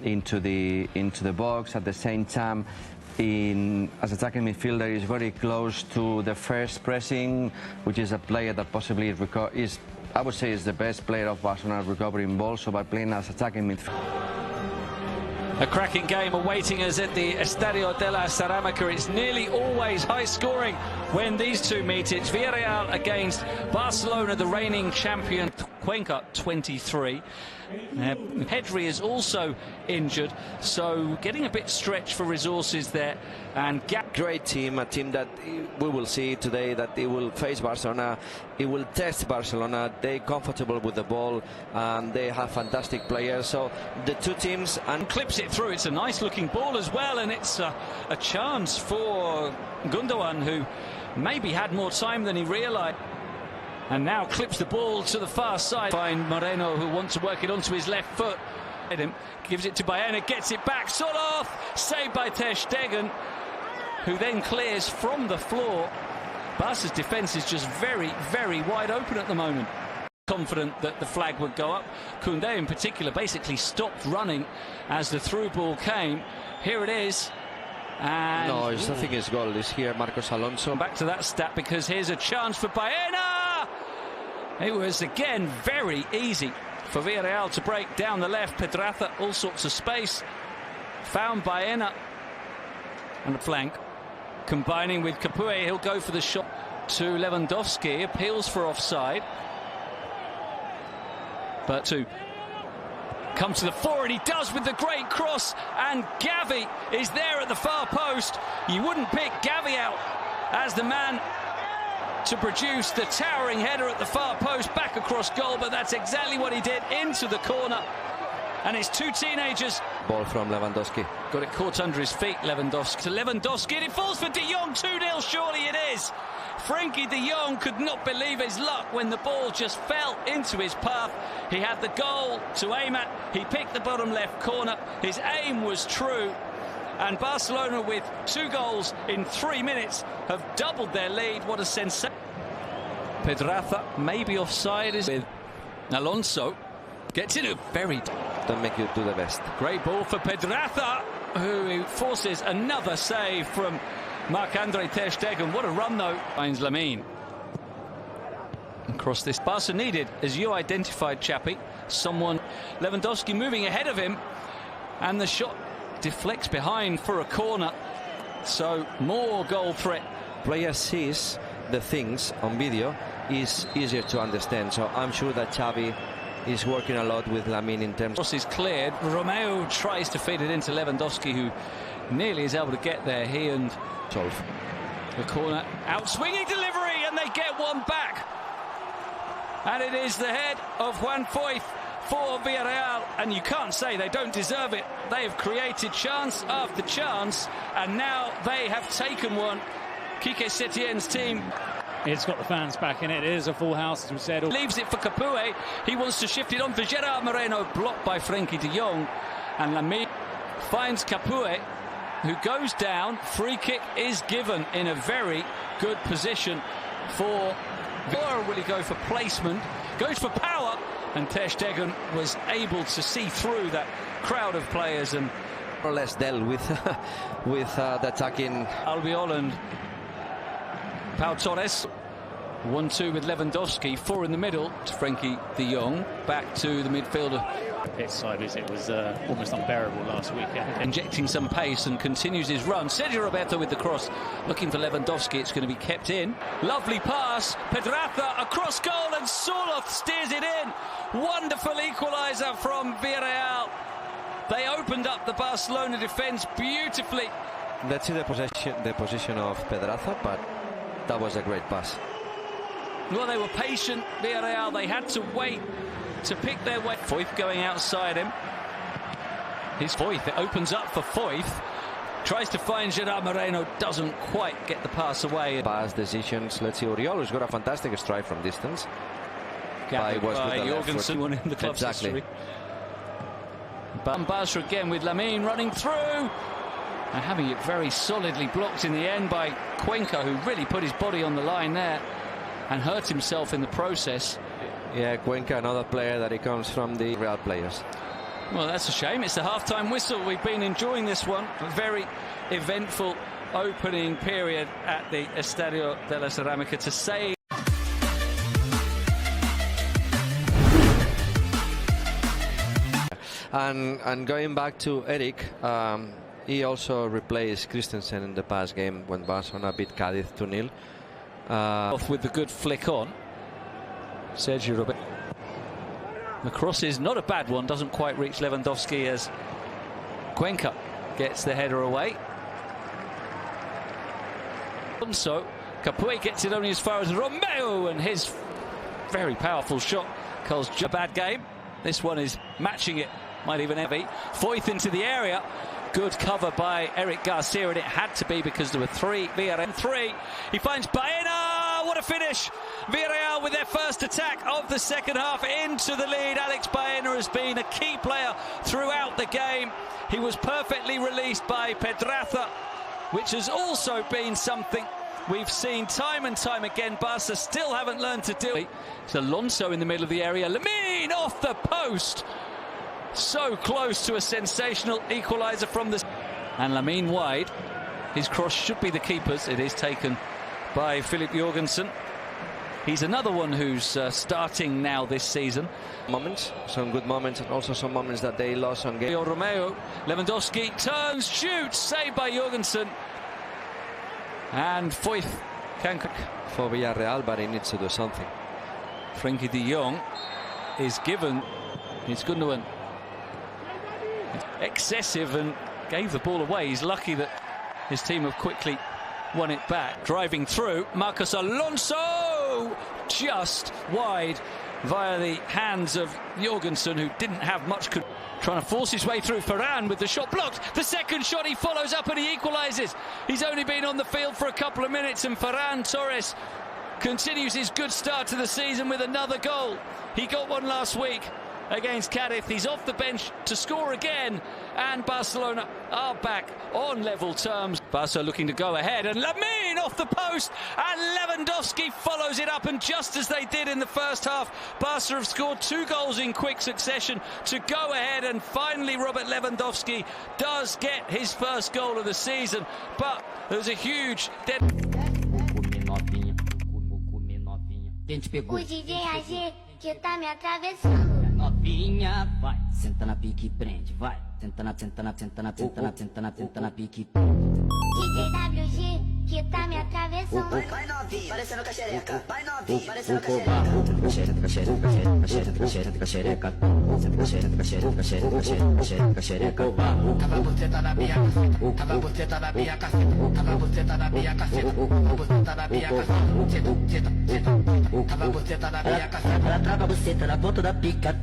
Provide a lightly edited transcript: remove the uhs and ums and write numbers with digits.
into the box. At the same time, as attacking midfielder, is very close to the first pressing, which is a player that possibly is, I would say, is the best player of Barcelona recovering balls. So by playing as attacking midfielder. A cracking game awaiting us at the Estadio de la Ceramica. It's nearly always high scoring when these two meet. It's Villarreal against Barcelona, the reigning champion. Cuenca 23. Pedri is also injured, so getting a bit stretched for resources there. And great team, a team that we will see today that it will face Barcelona, it will test Barcelona. They're comfortable with the ball and they have fantastic players. So the two teams, and clips it through. It's a nice looking ball as well, and it's a chance for Gundogan, who maybe had more time than he realized. And now clips the ball to the far side. Find Moreno, who wants to work it onto his left foot. Gives it to Baena, gets it back. Soloth, saved by Ter Stegen, who then clears from the floor. Barca's defence is just very, very wide open at the moment. Confident that the flag would go up. Koundé in particular basically stopped running as the through ball came. Here it is. And no, I think his goal is here, Marcos Alonso. Back to that stat, because here's a chance for Baena. It was again very easy for Villarreal to break down the left. Pedraza, all sorts of space. Found Baena on the flank. Combining with Capoue, he'll go for the shot to Lewandowski. Appeals for offside. But to come to the fore, and he does with the great cross. And Gavi is there at the far post. You wouldn't pick Gavi out as the man to produce the towering header at the far post back across goal, but that's exactly what he did, into the corner. And it's two teenagers. Ball from Lewandowski. Got it caught under his feet, Lewandowski. To Lewandowski, and it falls for De Jong. 2-0, surely it is. Frankie De Jong could not believe his luck when the ball just fell into his path. He had the goal to aim at. He picked the bottom left corner. His aim was true. And Barcelona, with 2 goals in 3 minutes, have doubled their lead. What a sensation. Pedraza maybe offside is with Alonso. Gets in a very... Don't make you do the best. Great ball for Pedraza, who forces another save from Marc-Andre Ter Stegen. What a run, though. Finds Lamine. Across this. Barca needed, as you identified, Chappie, someone. Lewandowski moving ahead of him. And the shot deflects behind for a corner. So more goal threat. Player sees the things on video is easier to understand. So I'm sure that Xavi is working a lot with Lamine in terms. Cross is cleared. Romeo tries to feed it into Lewandowski, who nearly is able to get there. He and Solf. The corner, out swinging delivery, and they get one back. And it is the head of Juan Foyth for Villarreal, and you can't say they don't deserve it. They have created chance after chance, and now they have taken one. Quique Setien's team. It's got the fans back in it. It is a full house, as we said. Leaves it for Capoue. He wants to shift it on for Gerard Moreno, blocked by Frankie de Jong. And Lamine finds Capoue, who goes down. Free kick is given in a very good position for Villarreal. Will he go for placement? Goes for power. And Ter Stegen was able to see through that crowd of players and more or less dealt with the attacking. Albiol and Pau Torres. 1-2 with Lewandowski. 4 in the middle to Frankie de Jong. Back to the midfielder. Pitch sideways, it was almost unbearable last weekend. Injecting some pace and continues his run. Sergio Roberto with the cross. Looking for Lewandowski. It's going to be kept in. Lovely pass. Pedraza across goal, and Soloth steers it in. Wonderful equaliser from Villarreal. They opened up the Barcelona defence beautifully. Let's see the position of Pedraza, but that was a great pass. Well, they were patient, Villarreal. They had to wait to pick their way. Foyth going outside him. Here's Foyth. It opens up for Foyth. Tries to find Gerard Moreno. Doesn't quite get the pass away. Pass decisions. Let's see. Oriol has got a fantastic strike from distance. By Jorgensen, one in the club's history. Barca again with Lamine running through. And having it very solidly blocked in the end by Cuenca, who really put his body on the line there and hurt himself in the process. Yeah, Cuenca, another player that he comes from the Real players. Well, that's a shame. It's the half-time whistle. We've been enjoying this one. A very eventful opening period at the Estadio de la Cerámica to say. And going back to Eric, he also replaced Christensen in the past game when Barcelona beat Cádiz 2-0. Off with the good flick on. Sergio Roberto. The cross is not a bad one, doesn't quite reach Lewandowski as Cuenca gets the header away. So Capuey gets it only as far as Romeo, and his very powerful shot calls a bad game. This one is matching it, might even heavy. Foyth into the area. Good cover by Eric Garcia, and it had to be because there were three. Villarreal 3. He finds Baena. What a finish! Villarreal with their first attack of the second half into the lead. Alex Baena has been a key player throughout the game. He was perfectly released by Pedraza, which has also been something we've seen time and time again. Barca still haven't learned to do. It's Alonso in the middle of the area. Lamine off the post. So close to a sensational equaliser from the... And Lamine wide. His cross should be the keeper's. It is taken by Philip Jorgensen. He's another one who's starting now this season. Moments, some good moments, and also some moments that they lost on game. Romeo, Lewandowski turns, shoots, saved by Jorgensen. And Foyth can... For Villarreal, but he needs to do something. Frenkie de Jong is given. It's Gundogan. Excessive and gave the ball away. He's lucky that his team have quickly won it back. Driving through, Marcos Alonso just wide via the hands of Jorgensen, who didn't have much. Trying to force his way through. Ferran with the shot blocked. The second shot he follows up and he equalises. He's only been on the field for a couple of minutes, and Ferran Torres continues his good start to the season with another goal. He got one last week against Cádiz. He's off the bench to score again, and Barcelona are back on level terms. Barca looking to go ahead, and Lamine off the post, and Lewandowski follows it up, and just as they did in the first half, Barca have scored 2 goals in quick succession to go ahead, and finally Robert Lewandowski does get his first goal of the season. But there's a huge O DJ AG que tá me atravessando. Novinha, vai, senta na pique e prende, vai. Senta na pique. DJ WG que tá me atravessando. Vai novinha, parecendo caxereca. Vai novinha, parecendo caxereca. Caxereca. Tava buceta na minha caceta. Tava buceta na minha caceta. Tava buceta na minha caceta. Tava buceta na minha caceta. Tava buceta na minha caceta. Ela trava a buceta na ponta da pica.